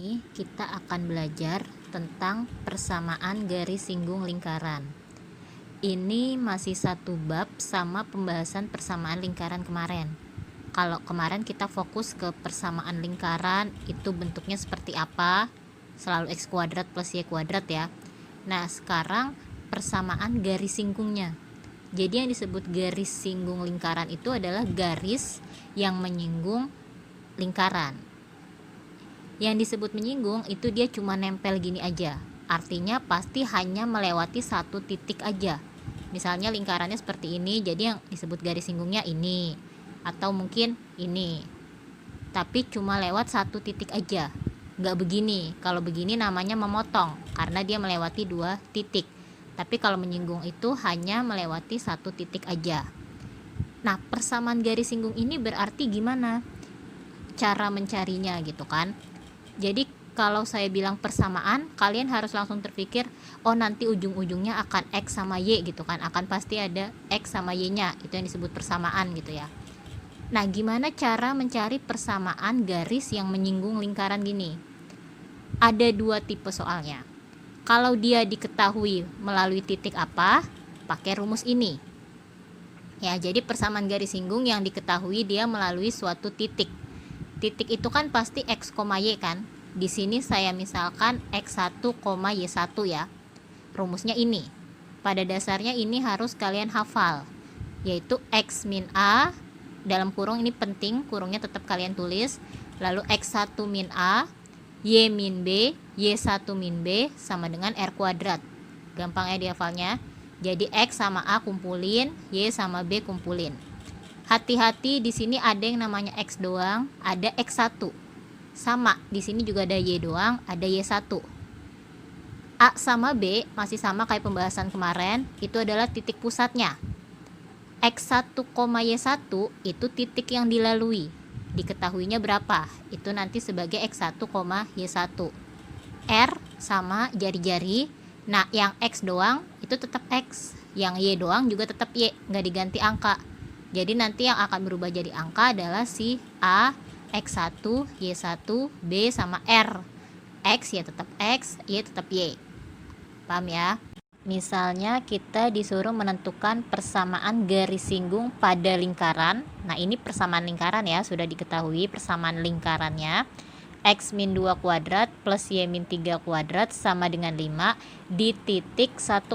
ini kita akan belajar tentang persamaan garis singgung lingkaran. Ini masih satu bab sama pembahasan persamaan lingkaran kemarin. Kalau kemarin kita fokus ke persamaan lingkaran, itu bentuknya seperti apa, selalu x kuadrat plus y kuadrat ya. Nah sekarang persamaan garis singgungnya. Jadi yang disebut garis singgung lingkaran itu adalah garis yang menyinggung lingkaran. Yang disebut menyinggung itu dia cuma nempel gini aja, artinya pasti hanya melewati satu titik aja. Misalnya lingkarannya seperti ini, jadi yang disebut garis singgungnya ini, atau mungkin ini, tapi cuma lewat satu titik aja, nggak begini. Kalau begini namanya memotong karena dia melewati dua titik, tapi kalau menyinggung itu hanya melewati satu titik aja. Nah persamaan garis singgung ini berarti gimana cara mencarinya gitu kan. Jadi kalau saya bilang persamaan, kalian harus langsung terpikir, oh nanti ujung-ujungnya akan X sama Y gitu kan, akan pasti ada X sama Y nya, itu yang disebut persamaan gitu ya. Nah gimana cara mencari persamaan garis yang menyinggung lingkaran gini? Ada dua tipe soalnya. Kalau dia diketahui melalui titik apa, pakai rumus ini ya. Jadi persamaan garis singgung yang diketahui dia melalui suatu titik. Titik itu kan pasti X, Y kan. Di sini saya misalkan X1, Y1 ya. Rumusnya ini. Pada dasarnya ini harus kalian hafal, yaitu X min A, dalam kurung ini penting, kurungnya tetap kalian tulis. Lalu X1 min A, Y min B, Y1 min B sama dengan R kuadrat. Gampang ya dihafalnya. Jadi X sama A kumpulin, Y sama B kumpulin. Hati-hati, di sini ada yang namanya X doang, ada X1. Sama, di sini juga ada Y doang, ada Y1. A sama B masih sama kayak pembahasan kemarin, itu adalah titik pusatnya. X1, Y1 itu titik yang dilalui. Diketahuinya berapa? Itu nanti sebagai X1, Y1. R sama jari-jari. Nah, yang X doang itu tetap X, yang Y doang juga tetap Y, nggak diganti angka. Jadi nanti yang akan berubah jadi angka adalah si A, X1, Y1, B sama R. X ya tetap X, Y tetap Y. Paham ya? Misalnya kita disuruh menentukan persamaan garis singgung pada lingkaran. Nah ini persamaan lingkaran ya, sudah diketahui persamaan lingkarannya. X min 2 kuadrat plus Y min 3 kuadrat sama dengan 5 di titik 1,5.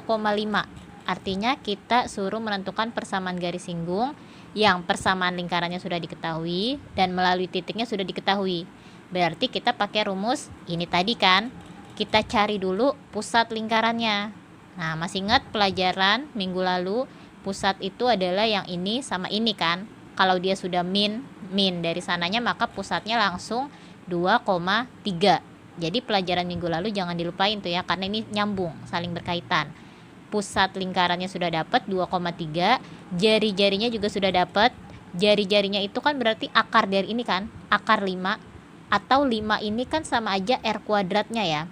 Artinya kita suruh menentukan persamaan garis singgung yang persamaan lingkarannya sudah diketahui dan melalui titiknya sudah diketahui. Berarti kita pakai rumus ini tadi kan. Kita cari dulu pusat lingkarannya. Nah, masih ingat pelajaran minggu lalu, pusat itu adalah yang ini sama ini kan. Kalau dia sudah min dari sananya, maka pusatnya langsung 2,3. Jadi pelajaran minggu lalu jangan dilupain tuh ya, karena ini nyambung, saling berkaitan. Pusat lingkarannya sudah dapat 2,3, jari-jarinya juga sudah dapat. Jari-jarinya itu kan berarti akar dari ini kan, akar 5, atau 5 ini kan sama aja R kuadratnya ya.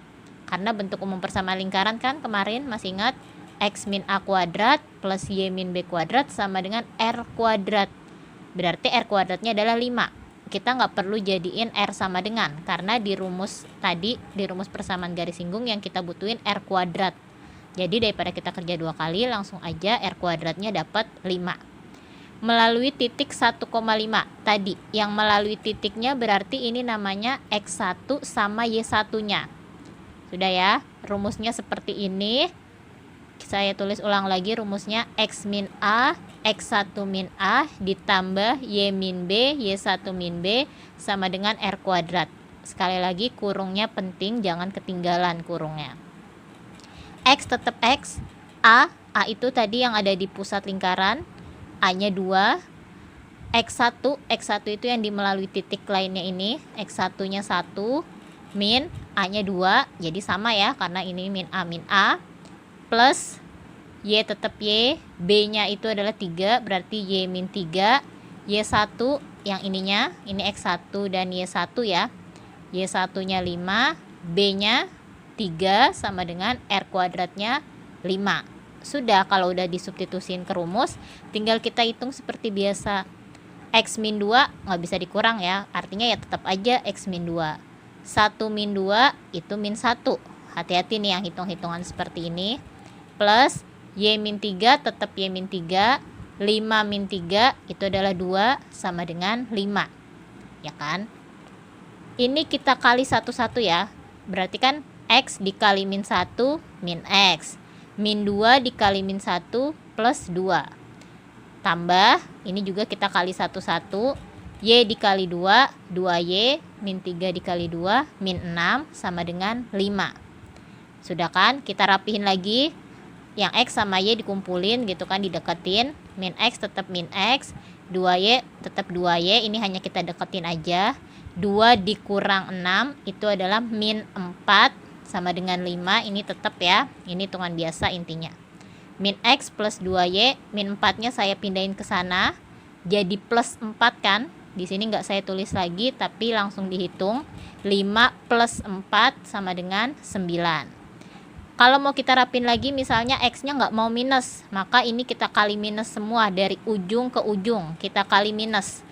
Karena bentuk umum persamaan lingkaran kan kemarin masih ingat, X min A kuadrat plus Y min B kuadrat sama dengan R kuadrat. Berarti R kuadratnya adalah 5. Kita nggak perlu jadiin R sama dengan, karena di rumus tadi, di rumus persamaan garis singgung yang kita butuhin R kuadrat. Jadi daripada kita kerja 2 kali, langsung aja R kuadratnya dapat 5. Melalui titik 1,5 tadi, yang melalui titiknya berarti ini namanya X1 sama Y1 nya. Sudah ya, rumusnya seperti ini. Saya tulis ulang lagi rumusnya, X min A, X1 min A ditambah Y min B, Y1 min B sama dengan R kuadrat. Sekali lagi kurungnya penting, jangan ketinggalan kurungnya. X tetap X, A itu tadi yang ada di pusat lingkaran, A nya 2, X1 itu yang di melalui titik lainnya ini, X1 nya 1, min A nya 2, jadi sama ya, karena ini min A, plus Y tetap Y, B nya itu adalah 3, berarti Y min 3, Y1 yang ininya, ini X1 dan Y1 ya, Y1 nya 5, B nya 3 sama dengan R kuadratnya 5. Sudah, kalau udah disubstitusin ke rumus, tinggal kita hitung seperti biasa. X min 2 nggak bisa dikurang ya, artinya ya tetap aja X min 2. 1 min 2 itu min 1. Hati-hati nih yang hitung-hitungan seperti ini. Plus Y min 3 tetap Y min 3. 5 min 3 itu adalah 2 sama dengan 5. Ya kan? Ini kita kali satu-satu ya. Berarti kan X dikali min 1 min X. Min 2 dikali min 1 plus 2. Tambah, ini juga kita kali satu-satu. Y dikali 2, 2Y, min 3 dikali 2, min 6, sama dengan 5. Sudah kan? Kita rapihin lagi. Yang X sama Y dikumpulin gitu kan, dideketin. Min X tetap min X, 2Y tetap 2Y, ini hanya kita deketin aja. 2 dikurang 6, itu adalah min 4, sama dengan 5, ini tetap ya. Ini hitungan biasa intinya. Min X plus 2Y, min 4-nya saya pindahin ke sana. Jadi plus 4 kan? Di sini nggak saya tulis lagi, tapi langsung dihitung. 5 plus 4 sama dengan 9. Kalau mau kita rapin lagi, misalnya X-nya nggak mau minus, maka ini kita kali minus semua dari ujung ke ujung. Kita kali minus.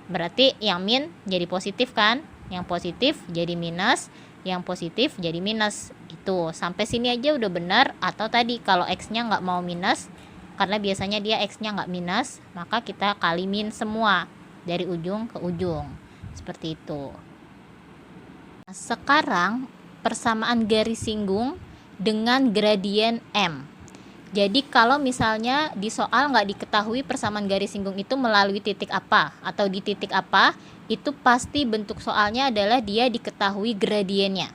Berarti yang min jadi positif kan? Yang positif jadi minus, yang positif jadi minus. Itu sampai sini aja udah benar. Atau tadi kalau X-nya nggak mau minus, karena biasanya dia X-nya nggak minus, maka kita kali min semua dari ujung ke ujung, seperti itu. Nah, sekarang persamaan garis singgung dengan gradien M. Jadi kalau misalnya di soal nggak diketahui persamaan garis singgung itu melalui titik apa atau di titik apa, itu pasti bentuk soalnya adalah dia diketahui gradiennya,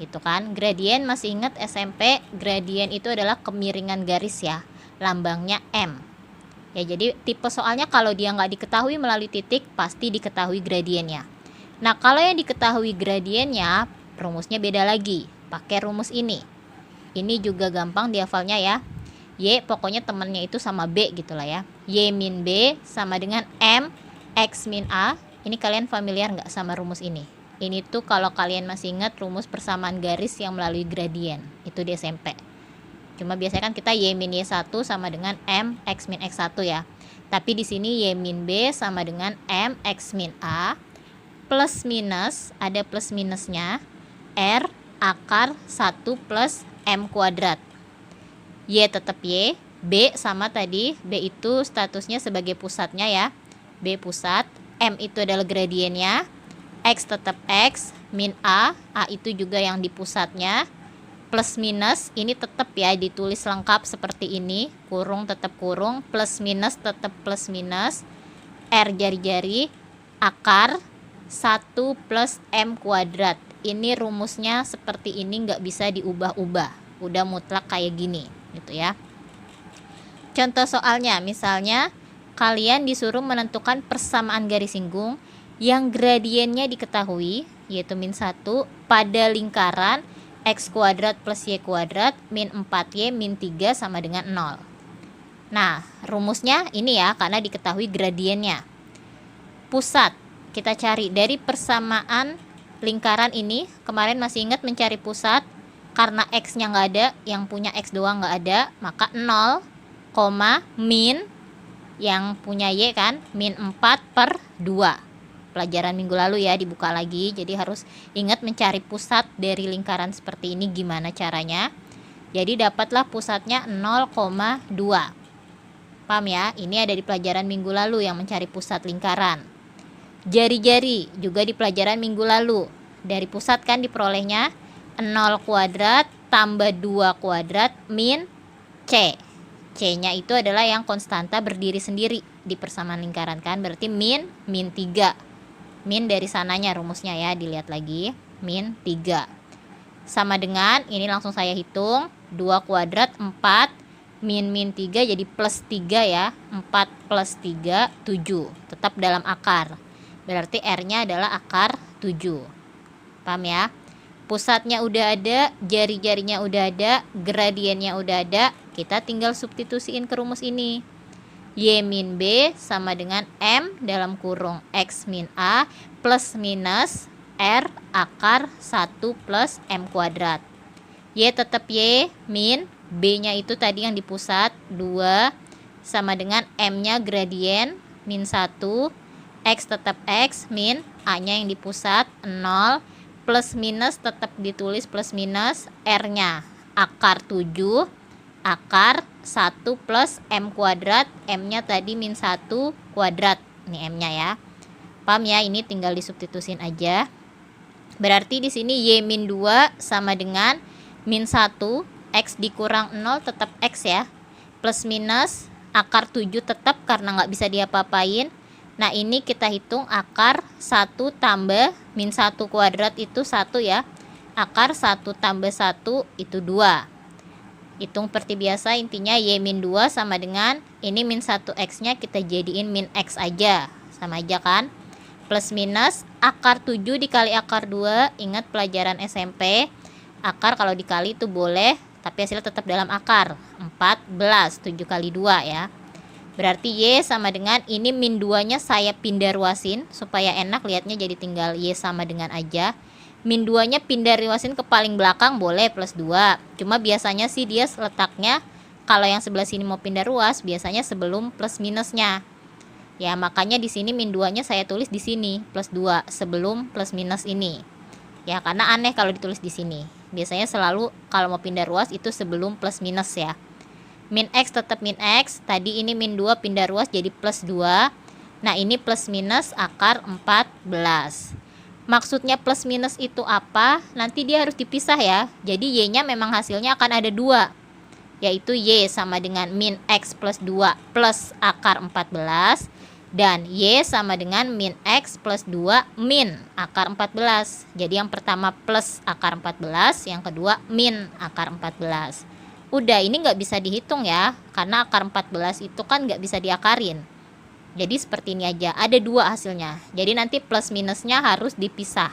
gitu kan. Gradien masih ingat SMP, gradien itu adalah kemiringan garis ya, lambangnya M. Ya, jadi tipe soalnya kalau dia nggak diketahui melalui titik, pasti diketahui gradiennya. Nah, kalau yang diketahui gradiennya, rumusnya beda lagi. Pakai rumus ini. Ini juga gampang dihafalnya ya. Y pokoknya temennya itu sama B gitulah ya. Y min B sama dengan M X min A. Ini kalian familiar nggak sama rumus ini? Ini tuh kalau kalian masih ingat rumus persamaan garis yang melalui gradien. Itu di SMP. Cuma biasanya kan kita Y min Y1 sama dengan M X min X1 ya. Tapi di sini Y min B sama dengan M X min A. Plus minus, ada plus minusnya. R akar 1 plus M kuadrat. Y tetap Y. B sama tadi. B itu statusnya sebagai pusatnya ya. B pusat. M itu adalah gradiennya. X tetap X. Min A. A itu juga yang di pusatnya. Plus minus ini tetap ya ditulis lengkap seperti ini, kurung tetap kurung, plus minus tetap plus minus, R jari-jari, akar 1 plus M kuadrat. Ini rumusnya seperti ini, nggak bisa diubah-ubah, udah mutlak kayak gini gitu ya. Contoh soalnya, misalnya kalian disuruh menentukan persamaan garis singgung yang gradiennya diketahui, yaitu min 1 pada lingkaran X kuadrat plus Y kuadrat min 4Y min 3 sama dengan 0. Nah, rumusnya ini ya, karena diketahui gradiennya. Pusat, kita cari dari persamaan lingkaran ini. Kemarin masih ingat mencari pusat, karena X-nya nggak ada, yang punya X doang nggak ada, maka 0, min, yang punya Y kan, min 4/2. Pelajaran minggu lalu ya, dibuka lagi. Jadi harus ingat mencari pusat dari lingkaran seperti ini gimana caranya. Jadi dapatlah pusatnya 0,2. Paham ya? Ini ada di pelajaran minggu lalu yang mencari pusat lingkaran. Jari-jari juga di pelajaran minggu lalu. Dari pusat kan diperolehnya 0 kuadrat tambah 2 kuadrat min C. C-nya itu adalah yang konstanta berdiri sendiri di persamaan lingkaran kan. Berarti min 3. Min dari sananya rumusnya ya, dilihat lagi. Min 3. Sama dengan, ini langsung saya hitung. 2 kuadrat 4. Min 3 jadi plus 3 ya. 4 plus 3, 7. Tetap dalam akar. Berarti R-nya adalah akar 7. Paham ya? Pusatnya udah ada, jari-jarinya udah ada, gradiennya udah ada. Kita tinggal substitusiin ke rumus ini. Y min B sama dengan M dalam kurung X min A plus minus R akar 1 plus M kuadrat. Y tetap Y, min B-nya itu tadi yang di pusat 2 sama dengan M-nya gradien min 1, X tetap X, min A-nya yang di pusat 0 plus minus tetap ditulis plus minus, R-nya akar 7 akar 1 plus M kuadrat, M-nya tadi min 1 kuadrat. Ini M-nya ya. Paham ya? Ini tinggal disubstitusin aja. Berarti di sini Y min 2 sama dengan min 1, X dikurang 0 tetap X ya. Plus minus akar 7 tetap karena nggak bisa diapa-apain. Nah ini kita hitung akar 1 tambah min 1 kuadrat itu 1 ya. Akar 1 tambah 1 itu 2. Hitung seperti biasa, intinya Y min 2 sama dengan ini min 1 X nya kita jadiin min X aja. Sama aja kan. Plus minus akar 7 dikali akar 2. Ingat pelajaran SMP, akar kalau dikali itu boleh, tapi hasilnya tetap dalam akar. 14, 7 kali 2 ya. Berarti Y sama dengan ini min 2 nya saya pindah ruasin supaya enak lihatnya, jadi tinggal Y sama dengan aja. Min 2 nya pindah ruasin ke paling belakang boleh plus 2. Cuma biasanya sih dia letaknya kalau yang sebelah sini mau pindah ruas biasanya sebelum plus minusnya. Ya makanya di sini min 2 nya saya tulis di sini plus 2 sebelum plus minus ini. Ya karena aneh kalau ditulis di sini. Biasanya selalu kalau mau pindah ruas itu sebelum plus minus ya. Min X tetap min X. Tadi ini min 2 pindah ruas jadi plus 2. Nah ini plus minus akar 14. Maksudnya plus minus itu apa? Nanti dia harus dipisah ya. Jadi Y nya memang hasilnya akan ada 2. Yaitu Y sama dengan min X plus 2 plus akar 14. Dan Y sama dengan min X plus 2 min akar 14. Jadi yang pertama plus akar 14. Yang kedua min akar 14. Udah, ini nggak bisa dihitung ya, karena akar 14 itu kan nggak bisa diakarin. Jadi seperti ini aja, ada 2 hasilnya. Jadi nanti plus minusnya harus dipisah.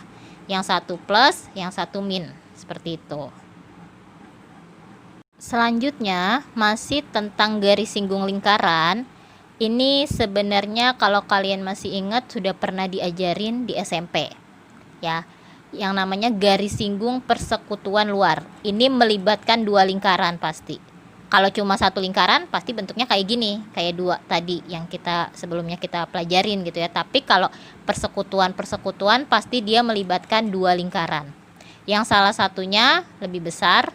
Yang satu plus, yang satu min. Seperti itu. Selanjutnya, masih tentang garis singgung lingkaran. Ini sebenarnya kalau kalian masih ingat sudah pernah diajarin di SMP. Ya. Yang namanya garis singgung persekutuan luar. Ini melibatkan 2 lingkaran pasti. Kalau cuma 1 lingkaran pasti bentuknya kayak gini, kayak 2 tadi yang kita sebelumnya kita pelajarin gitu ya. Tapi kalau persekutuan pasti dia melibatkan 2 lingkaran. Yang salah satunya lebih besar,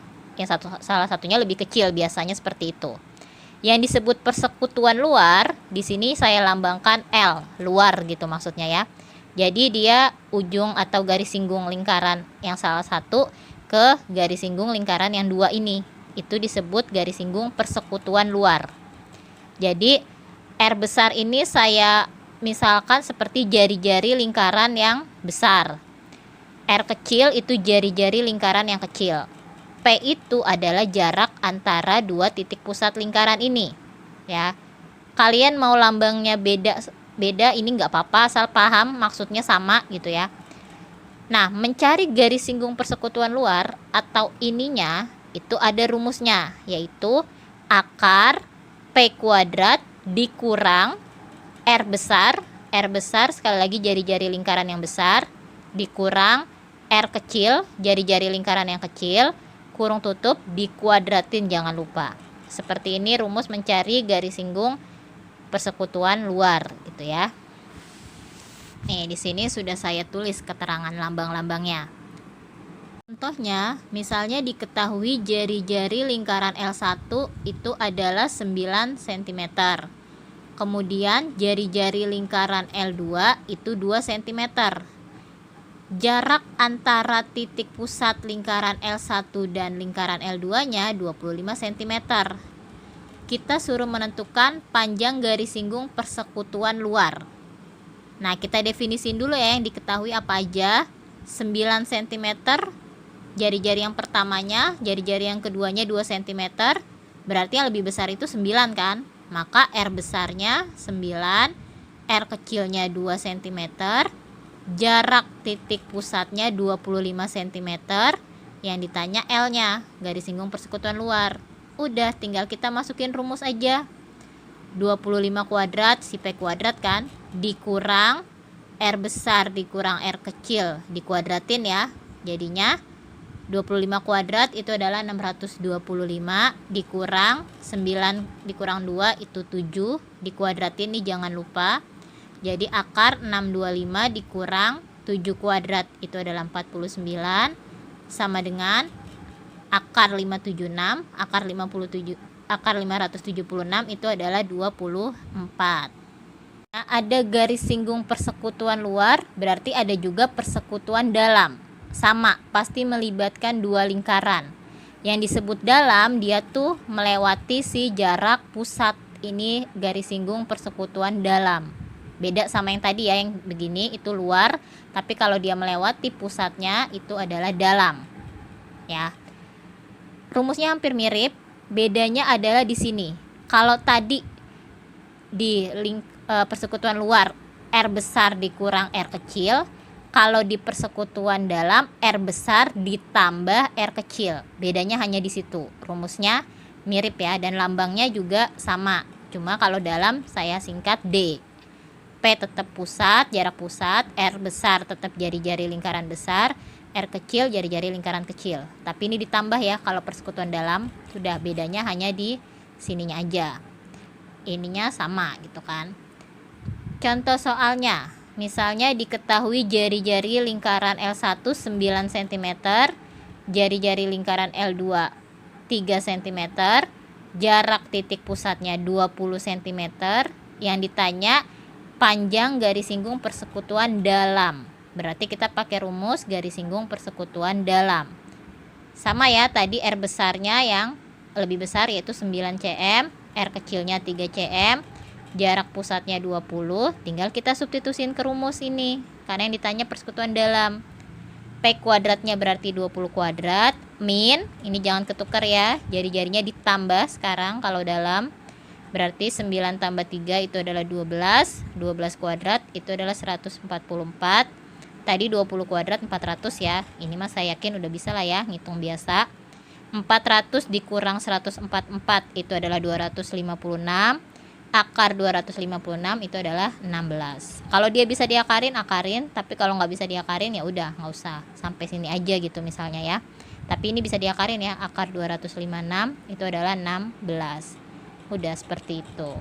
salah satunya lebih kecil, biasanya seperti itu. Yang disebut persekutuan luar, di sini saya lambangkan L, luar gitu maksudnya ya. Jadi dia ujung atau garis singgung lingkaran yang salah satu ke garis singgung lingkaran yang 2 ini. Itu disebut garis singgung persekutuan luar. Jadi R besar ini saya misalkan seperti jari-jari lingkaran yang besar. R kecil itu jari-jari lingkaran yang kecil. P itu adalah jarak antara 2 titik pusat lingkaran ini. Ya. Kalian mau lambangnya beda ini nggak apa-apa, asal paham maksudnya sama gitu ya. Nah, mencari garis singgung persekutuan luar atau ininya itu ada rumusnya, yaitu akar P kuadrat dikurang R besar sekali lagi jari-jari lingkaran yang besar, dikurang R kecil, jari-jari lingkaran yang kecil, kurung tutup, dikuadratin jangan lupa. Seperti ini rumus mencari garis singgung persekutuan luar gitu ya. Nih di sini sudah saya tulis keterangan lambang-lambangnya. Contohnya, misalnya diketahui jari-jari lingkaran L1 itu adalah 9 cm. Kemudian jari-jari lingkaran L2 itu 2 cm. Jarak antara titik pusat lingkaran L1 dan lingkaran L2-nya 25 cm. Kita suruh menentukan panjang garis singgung persekutuan luar. Nah, kita definisin dulu ya yang diketahui apa aja. 9 cm, jari-jari yang pertamanya, jari-jari yang keduanya 2 cm. Berarti yang lebih besar itu 9 kan? Maka R besarnya 9, R kecilnya 2 cm, jarak titik pusatnya 25 cm. Yang ditanya L-nya, garis singgung persekutuan luar. Udah, tinggal kita masukin rumus aja. 25 kuadrat si P kuadrat kan, dikurang R besar dikurang R kecil, dikuadratin ya. Jadinya 25 kuadrat itu adalah 625, dikurang 9 dikurang 2 itu 7, dikuadratin nih jangan lupa. Jadi akar 625 dikurang 7 kuadrat itu adalah 49, sama dengan akar 576, akar 576 itu adalah 24. Nah, ada garis singgung persekutuan luar, berarti ada juga persekutuan dalam. Sama, pasti melibatkan dua lingkaran. Yang disebut dalam, dia tuh melewati si jarak pusat. Ini garis singgung persekutuan dalam. Beda sama yang tadi ya, yang begini itu luar, tapi kalau dia melewati pusatnya itu adalah dalam. Ya. Rumusnya hampir mirip, bedanya adalah di sini. Kalau tadi di persekutuan luar R besar dikurang R kecil, kalau di persekutuan dalam R besar ditambah R kecil. Bedanya hanya di situ. Rumusnya mirip ya, dan lambangnya juga sama. Cuma kalau dalam saya singkat D. P tetap pusat, jarak pusat, R besar tetap jari-jari lingkaran besar, R kecil jari-jari lingkaran kecil. Tapi ini ditambah ya kalau persekutuan dalam. Sudah, bedanya hanya di sininya aja. Ininya sama gitu kan. Contoh soalnya, misalnya diketahui jari-jari lingkaran L1 9 cm, jari-jari lingkaran L2 3 cm, jarak titik pusatnya 20 cm. Yang ditanya panjang garis singgung persekutuan dalam. Berarti kita pakai rumus garis singgung persekutuan dalam. Sama ya, tadi R besarnya yang lebih besar yaitu 9 cm, R kecilnya 3 cm, jarak pusatnya 20, tinggal kita substitusin ke rumus ini karena yang ditanya persekutuan dalam. P kuadratnya berarti 20 kuadrat, min, ini jangan ketukar ya, jari-jarinya ditambah sekarang kalau dalam, berarti 9 tambah 3 itu adalah 12, 12 kuadrat itu adalah 144, tadi 20 kuadrat 400 ya, ini mah saya yakin udah bisa lah ya, ngitung biasa. 400 dikurang 144 itu adalah 256, akar 256 itu adalah 16. Kalau dia bisa diakarin, akarin, tapi kalau nggak bisa diakarin ya udah nggak usah, sampai sini aja gitu misalnya ya. Tapi ini bisa diakarin ya, akar 256 itu adalah 16. Udah seperti itu.